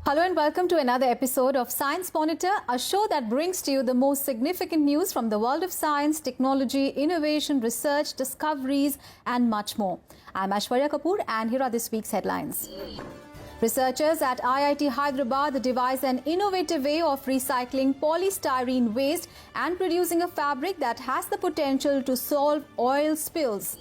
Hello and welcome to another episode of Science Monitor, a show that brings to you the most significant news from the world of science, technology, innovation, research, discoveries and much more. I'm Aishwarya Kapoor and here are this week's headlines. Researchers at IIT Hyderabad devised an innovative way of recycling polystyrene waste and producing a fabric that has the potential to solve oil spills.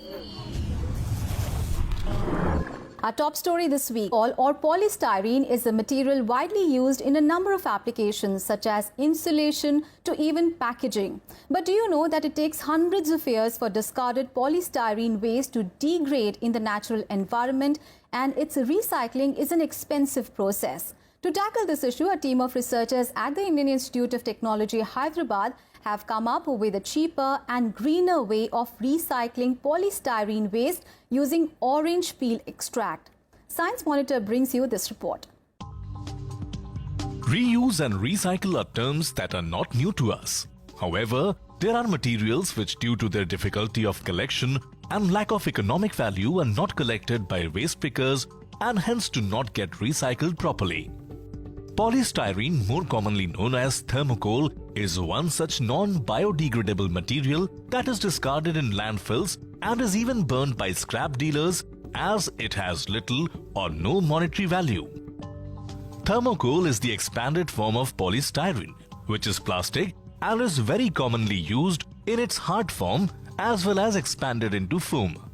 Our top story this week, polystyrene is a material widely used in a number of applications such as insulation to even packaging. But do you know that it takes hundreds of years for discarded polystyrene waste to degrade in the natural environment, and its recycling is an expensive process? To tackle this issue, a team of researchers at the Indian Institute of Technology, Hyderabad, have come up with a cheaper and greener way of recycling polystyrene waste using orange peel extract. Science Monitor brings you this report. Reuse and recycle are terms that are not new to us. However, there are materials which, due to their difficulty of collection and lack of economic value, are not collected by waste pickers and hence do not get recycled properly. Polystyrene, more commonly known as thermocol, is one such non-biodegradable material that is discarded in landfills and is even burned by scrap dealers as it has little or no monetary value. Thermocol is the expanded form of polystyrene, which is plastic and is very commonly used in its hard form as well as expanded into foam.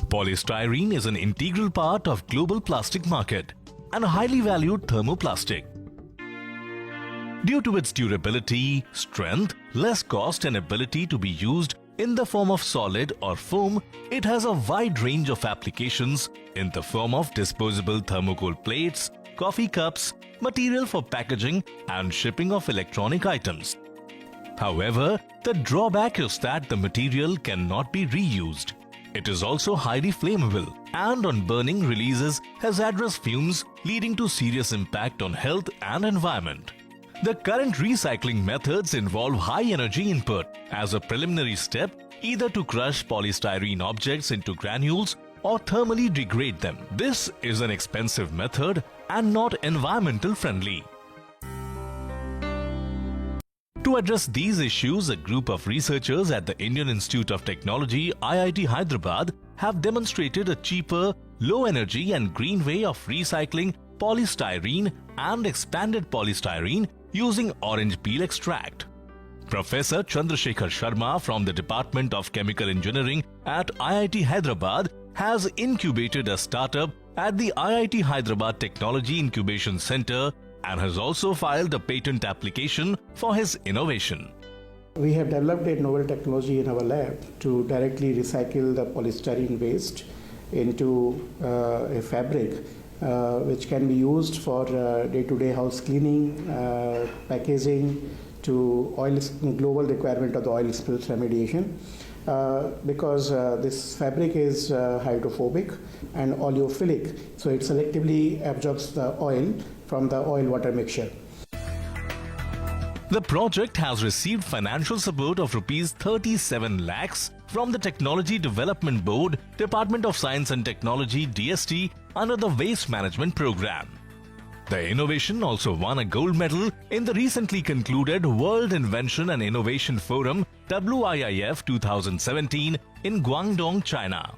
Polystyrene is an integral part of global plastic market and a highly valued thermoplastic. Due to its durability, strength, less cost and ability to be used in the form of solid or foam, it has a wide range of applications in the form of disposable thermocol plates, coffee cups, material for packaging and shipping of electronic items. However, the drawback is that the material cannot be reused. It is also highly flammable and on burning releases hazardous fumes, leading to serious impact on health and environment. The current recycling methods involve high energy input as a preliminary step, either to crush polystyrene objects into granules or thermally degrade them. This is an expensive method and not environmental friendly. To address these issues, a group of researchers at the Indian Institute of Technology, IIT Hyderabad, have demonstrated a cheaper, low energy and green way of recycling polystyrene and expanded polystyrene using orange peel extract. Professor Chandrasekhar Sharma from the Department of Chemical Engineering at IIT Hyderabad has incubated a startup at the IIT Hyderabad Technology Incubation Center and has also filed a patent application for his innovation. We have developed a novel technology in our lab to directly recycle the polystyrene waste into a fabric which can be used for day-to-day house cleaning, packaging, to global requirement of the oil spills remediation. Because this fabric is hydrophobic and oleophilic, so it selectively absorbs the oil from the oil-water mixture. The project has received financial support of Rs 37 lakhs from the Technology Development Board, Department of Science and Technology (DST) under the Waste Management Program. The innovation also won a gold medal in the recently concluded World Invention and Innovation Forum WIIF 2017 in Guangdong, China.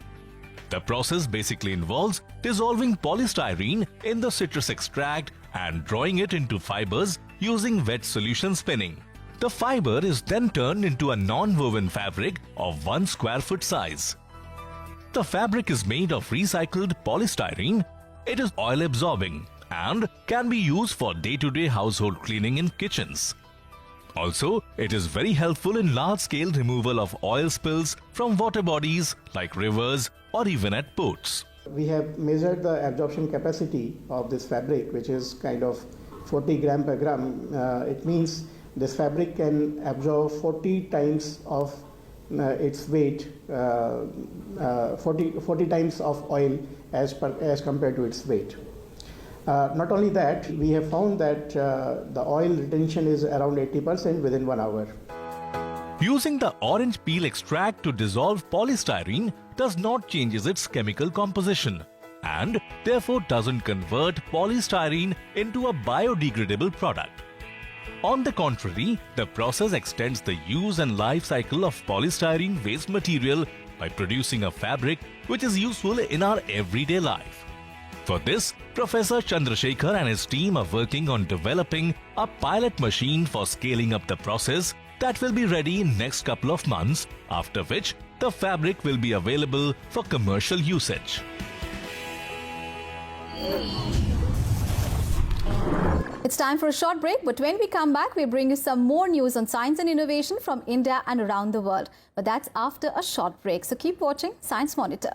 The process basically involves dissolving polystyrene in the citrus extract and drawing it into fibers using wet solution spinning. The fiber is then turned into a non-woven fabric of 1 square foot size. The fabric is made of recycled polystyrene. It is oil absorbing and can be used for day-to-day household cleaning in kitchens. Also, it is very helpful in large-scale removal of oil spills from water bodies like rivers or even at ports. We have measured the absorption capacity of this fabric, which is kind of 40 gram per gram. It means this fabric can absorb 40 times of its weight, 40 times of oil as compared to its weight. Not only that, we have found that the oil retention is around 80% within 1 hour. Using the orange peel extract to dissolve polystyrene does not change its chemical composition. and therefore doesn't convert polystyrene into a biodegradable product. On the contrary, the process extends the use and life cycle of polystyrene waste material by producing a fabric which is useful in our everyday life. For this, Professor Chandrasekhar and his team are working on developing a pilot machine for scaling up the process that will be ready in next couple of months, after which the fabric will be available for commercial usage. It's time for a short break, but when we come back, we bring you some more news on science and innovation from India and around the world. But that's after a short break. So keep watching Science Monitor.